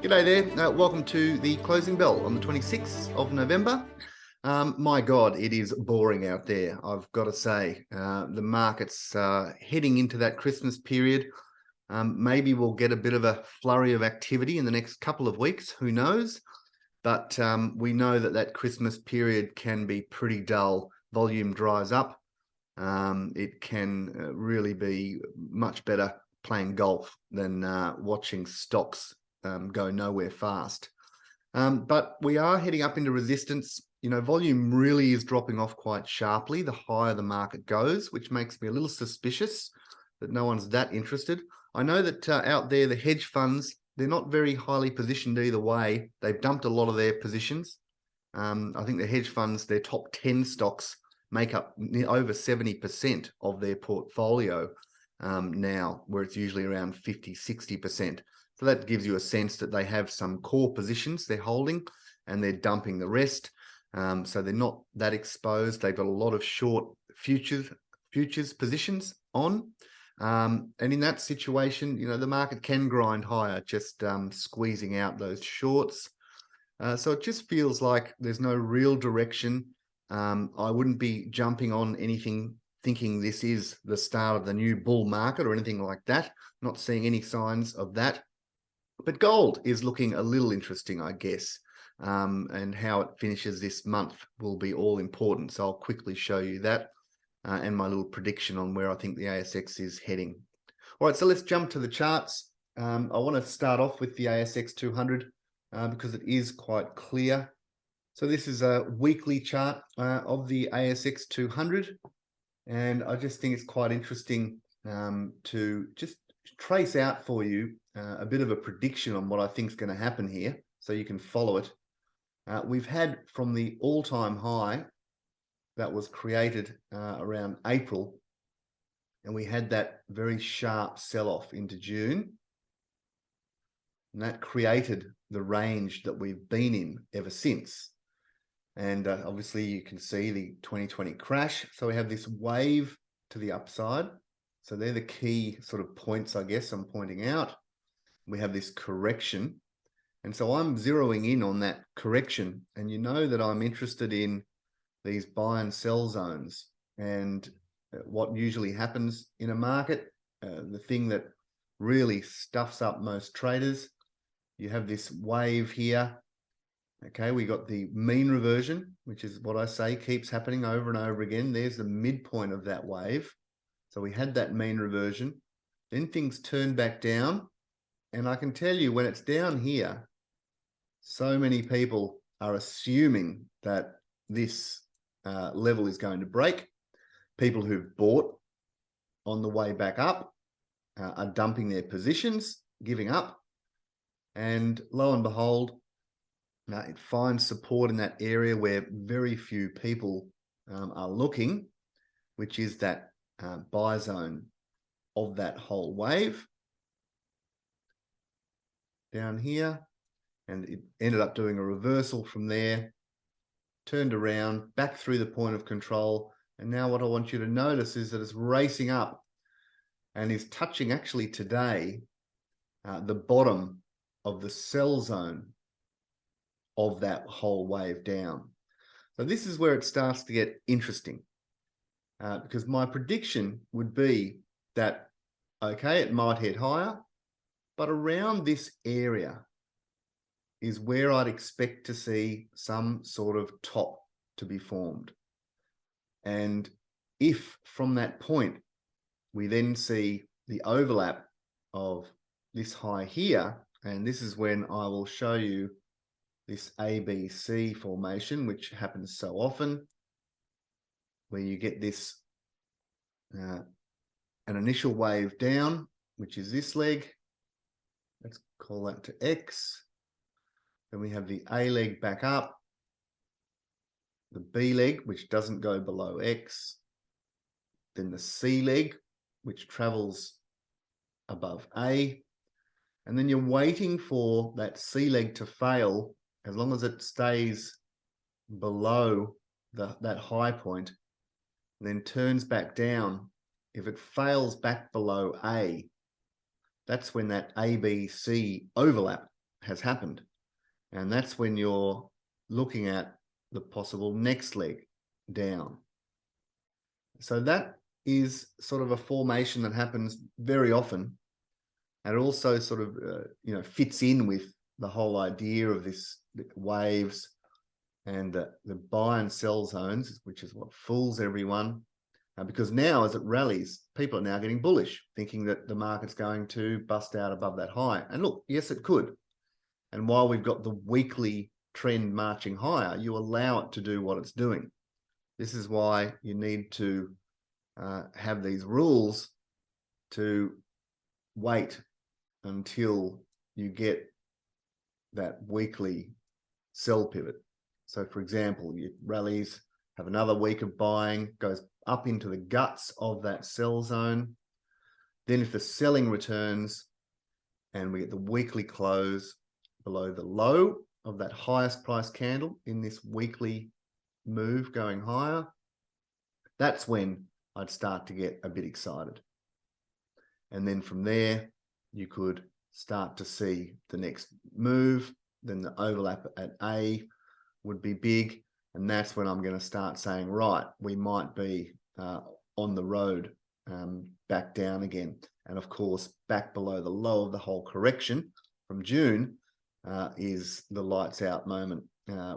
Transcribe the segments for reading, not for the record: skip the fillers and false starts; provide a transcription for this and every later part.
G'day there. Welcome to the closing bell on the 26th of November. My God, it is boring out there, I've got to say. The market's heading into that Christmas period. Maybe we'll get a bit of a flurry of activity in the next couple of weeks, who knows? But we know that that Christmas period can be pretty dull. Volume dries up. It can really be much better playing golf than watching stocks go nowhere fast. But we are heading up into resistance. You know, volume really is dropping off quite sharply the higher the market goes, which makes me a little suspicious that no one's that interested. I know that out there, the hedge funds, they're not very highly positioned either way. They've dumped a lot of their positions. I think the hedge funds, their top 10 stocks make up over 70% of their portfolio now, where it's usually around 50, 60%. So that gives you a sense that they have some core positions they're holding and they're dumping the rest. So they're not that exposed. They've got a lot of short futures positions on. And in that situation, you know, the market can grind higher, just squeezing out those shorts. So it just feels like there's no real direction. I wouldn't be jumping on anything thinking this is the start of the new bull market or anything like that. Not seeing any signs of that. But gold is looking a little interesting, I guess, and how it finishes this month will be all important. So I'll quickly show you that and my little prediction on where I think the ASX is heading. All right, so let's jump to the charts. I want to start off with the ASX 200 because it is quite clear. So this is a weekly chart of the ASX 200, and I just think it's quite interesting to just trace out for you a bit of a prediction on what I think is going to happen here, so you can follow it. We've had from the all-time high that was created around April, and we had that very sharp sell-off into June, and that created the range that we've been in ever since. And obviously you can see the 2020 crash. So we have this wave to the upside. So they're the key sort of points, I guess, I'm pointing out. We have this correction. And so I'm zeroing in on that correction. And you know that I'm interested in these buy and sell zones. And what usually happens in a market, the thing that really stuffs up most traders, you have this wave here. Okay, we got the mean reversion, which is what I say keeps happening over and over again. There's the midpoint of that wave. So we had that mean reversion. Then things turn back down. And I can tell you when it's down here, so many people are assuming that this level is going to break. People who've bought on the way back up are dumping their positions, giving up. And lo and behold, it finds support in that area where very few people are looking, which is that buy zone of that whole wave down here. And it ended up doing a reversal from there, turned around, back through the point of control. And now what I want you to notice is that it's racing up and is touching actually today the bottom of the sell zone of that whole wave down. So this is where it starts to get interesting because my prediction would be that, okay, it might head higher, but around this area is where I'd expect to see some sort of top to be formed. And if from that point, we then see the overlap of this high here, and this is when I will show you this ABC formation, which happens so often, where you get this, an initial wave down, which is this leg. Let's call that to X. Then we have the A leg back up, the B leg, which doesn't go below X, then the C leg, which travels above A, and then you're waiting for that C leg to fail. As long as it stays below that high point, then turns back down. If it fails back below A, that's when that ABC overlap has happened. And that's when you're looking at the possible next leg down. So that is sort of a formation that happens very often. And it also sort of, fits in with the whole idea of this waves and the buy and sell zones, which is what fools everyone. Because now, as it rallies, people are now getting bullish, thinking that the market's going to bust out above that high. And look, yes, it could. And while we've got the weekly trend marching higher, you allow it to do what it's doing. This is why you need to have these rules to wait until you get that weekly sell pivot. So, for example, your rallies have another week of buying, goes up into the guts of that sell zone. Then if the selling returns and we get the weekly close below the low of that highest price candle in this weekly move going higher, that's when I'd start to get a bit excited. And then from there, you could start to see the next move. Then the overlap at A would be big. And that's when I'm going to start saying, right, we might be on the road back down again. And of course, back below the low of the whole correction from June is the lights out moment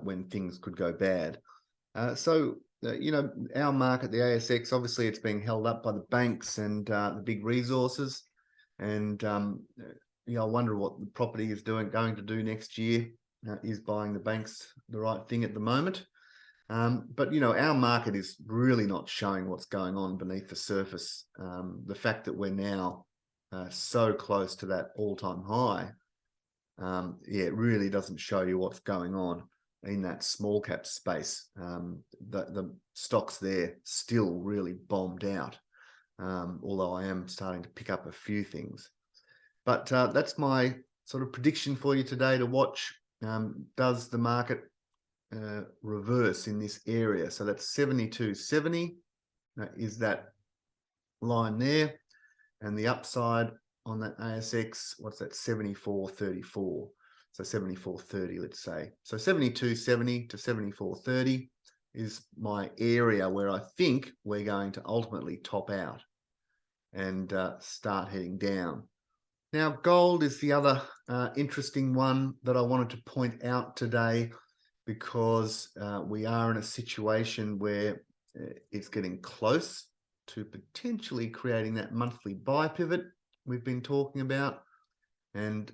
when things could go bad. Our market, the ASX, obviously it's being held up by the banks and the big resources. And, I wonder what the property is going to do next year. Is buying the banks the right thing at the moment? But our market is really not showing what's going on beneath the surface. The fact that we're now so close to that all-time high, it really doesn't show you what's going on in that small cap space. The stocks there still really bombed out, although I am starting to pick up a few things. But that's my sort of prediction for you today to watch. Does the market reverse in this area? So that's 72.70 is that line there, and the upside on that ASX, what's that? 74.34. So 74.30, let's say. So 72.70 to 74.30 is my area where I think we're going to ultimately top out and start heading down. Now, gold is the other interesting one that I wanted to point out today, because we are in a situation where it's getting close to potentially creating that monthly buy pivot we've been talking about. And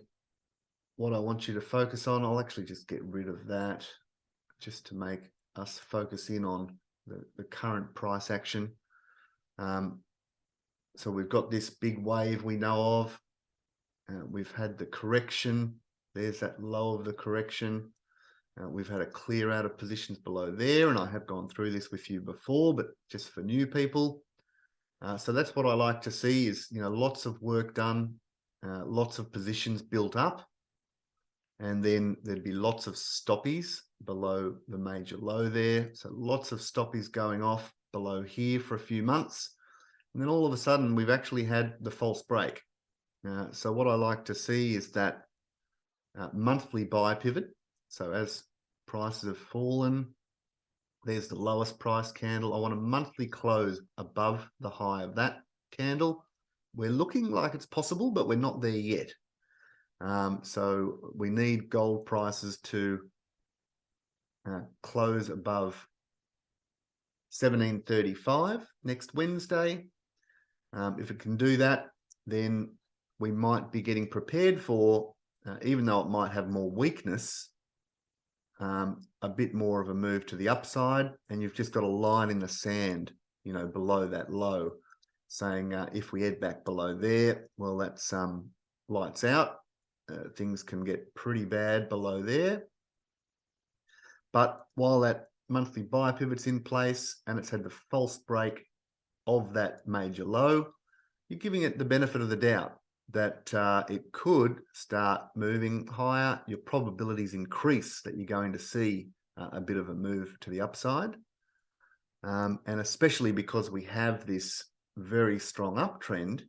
what I want you to focus on, I'll actually just get rid of that just to make us focus in on the current price action. So we've got this big wave we know of. We've had the correction. There's that low of the correction. We've had a clear out of positions below there, and I have gone through this with you before, but just for new people. So that's what I like to see is, lots of work done, lots of positions built up, and then there'd be lots of stoppies below the major low there. So lots of stoppies going off below here for a few months. And then all of a sudden, we've actually had the false break. So what I like to see is that monthly buy pivot. So as prices have fallen, there's the lowest price candle. I want a monthly close above the high of that candle. We're looking like it's possible, but we're not there yet. So we need gold prices to close above 1735 next Wednesday. If it can do that, then we might be getting prepared for, even though it might have more weakness, a bit more of a move to the upside. And you've just got a line in the sand, below that low, saying if we head back below there, well, that's lights out. Things can get pretty bad below there. But while that monthly buy pivot's in place and it's had the false break of that major low, you're giving it the benefit of the doubt that it could start moving higher. Your probabilities increase that you're going to see a bit of a move to the upside. And especially because we have this very strong uptrend,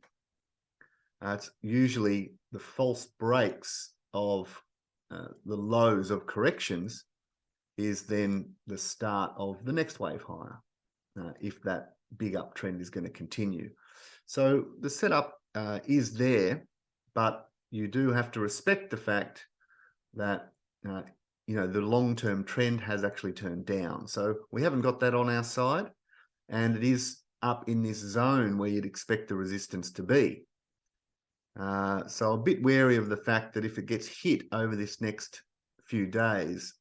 it's usually the false breaks of the lows of corrections is then the start of the next wave higher, if that big uptrend is going to continue. So the setup is there, but you do have to respect the fact that the long-term trend has actually turned down. So we haven't got that on our side, and it is up in this zone where you'd expect the resistance to be. So a bit wary of the fact that if it gets hit over this next few days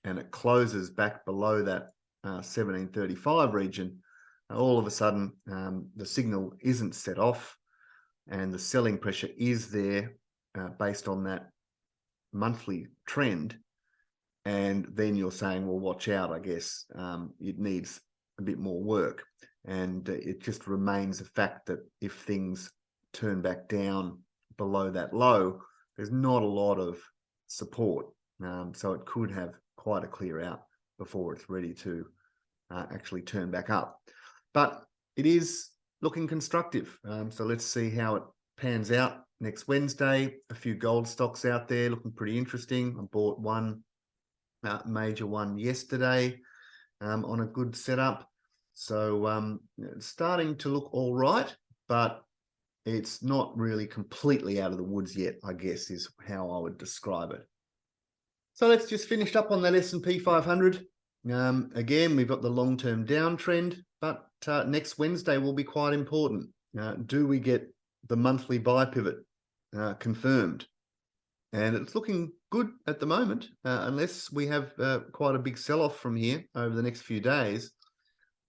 and it closes back below that 1735 region, all of a sudden the signal isn't set off and the selling pressure is there based on that monthly trend. And then you're saying, well, watch out, I guess. It needs a bit more work. And it just remains a fact that if things turn back down below that low, there's not a lot of support. So it could have quite a clear out before it's ready to actually turn back up. But it is looking constructive. So let's see how it pans out next Wednesday. A few gold stocks out there looking pretty interesting. I bought one major one yesterday on a good setup. So it's starting to look all right, but it's not really completely out of the woods yet, I guess, is how I would describe it. So let's just finish up on that S&P 500. Again, we've got the long-term downtrend, but next Wednesday will be quite important. Do we get the monthly buy pivot confirmed? And it's looking good at the moment, unless we have quite a big sell-off from here over the next few days.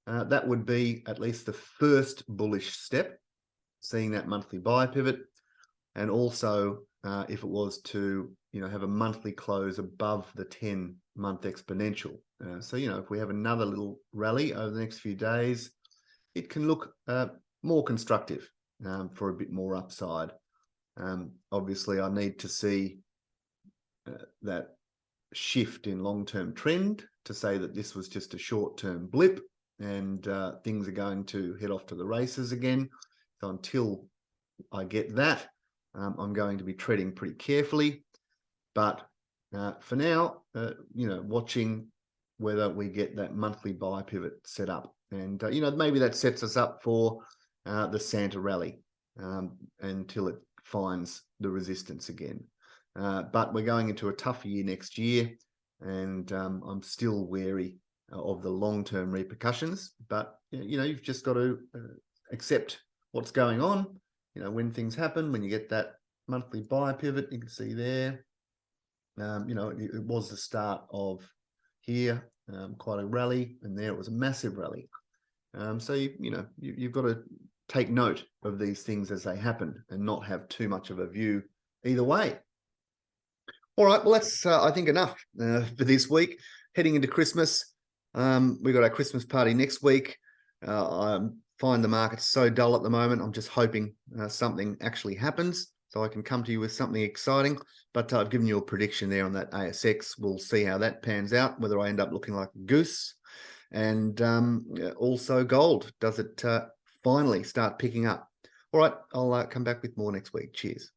That would be at least the first bullish step, seeing that monthly buy pivot. And also, if it was to have a monthly close above the 10-month exponential. So, if we have another little rally over the next few days, it can look more constructive for a bit more upside. Obviously, I need to see that shift in long-term trend to say that this was just a short-term blip and things are going to head off to the races again. So until I get that, I'm going to be treading pretty carefully. But for now, watching whether we get that monthly buy pivot set up. And, maybe that sets us up for the Santa rally until it finds the resistance again. But we're going into a tough year next year, and I'm still wary of the long-term repercussions. But, you've just got to accept what's going on. When things happen, when you get that monthly buy pivot, you can see there, it was the start of here, quite a rally, and there it was a massive rally. So, you've got to take note of these things as they happen and not have too much of a view either way. All right, well, that's, I think, enough for this week. Heading into Christmas, we've got our Christmas party next week. I find the market so dull at the moment. I'm just hoping something actually happens so I can come to you with something exciting. But I've given you a prediction there on that ASX. We'll see how that pans out, whether I end up looking like a goose. And also gold. Does it finally start picking up? All right, I'll come back with more next week. Cheers.